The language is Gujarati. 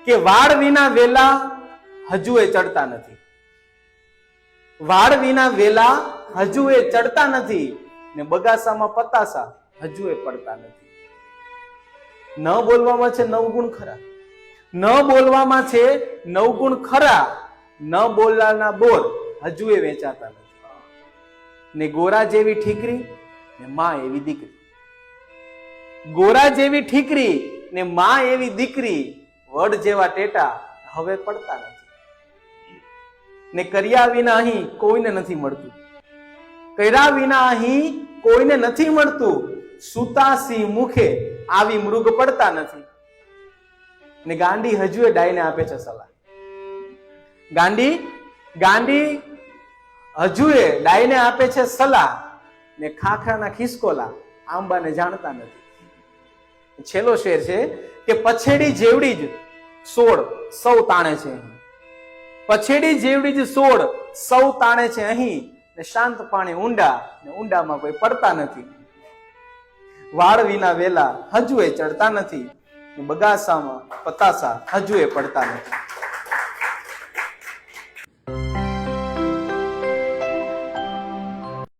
કે વાળ વિના વેલા હજુ એ ચડતા નથી. વાળ વિના વેલા હજુ એ ચડતા નથી ને બગાસામાં પતાસા હજુ એ પડતા નથી. ન બોલવામાં છે 9 ગુણ ખરા. ન બોલવામાં છે 9 ગુણ ખરા. ન બોલવાના બોર હજુ એ વેચાતા નથી. ને ગોરા જેવી ઠીકરી ને માં એવી દીકરી. ગોરા જેવી ઠીકરી ને માં એવી દીકરી, વડ જેવા ટેટા હવે પડતા નથી. ને કર્યા વિના અહીં કોઈને નથી મળતું. કર્યા વિના અહીં કોઈને નથી મળતું. સુતાસી મુખે આવી મૃગ પડતા નથી. ને ગાંડી હજુ એ ડાયને આપે છે સલાહ. ગાંડી હજુ એ ડાયને આપે છે સલાહ ને ખાખરાના ખિસકોલા આંબાને જાણતા નથી. છેલ્લો શેર છે કે પછેડી જેવડી જ સોળ સૌ તાણે છે અહીં. પછેડી જેવડી જ સોળ સૌ તાણે છે અહીં ને શાંત પાણી ઊંડા ને ઊંડામાં કોઈ પડતા નથી. વાળ વિના વેલા હજુ એ ચડતા નથી. બગાસામાં પતાસા હજુ એ પડતા નથી.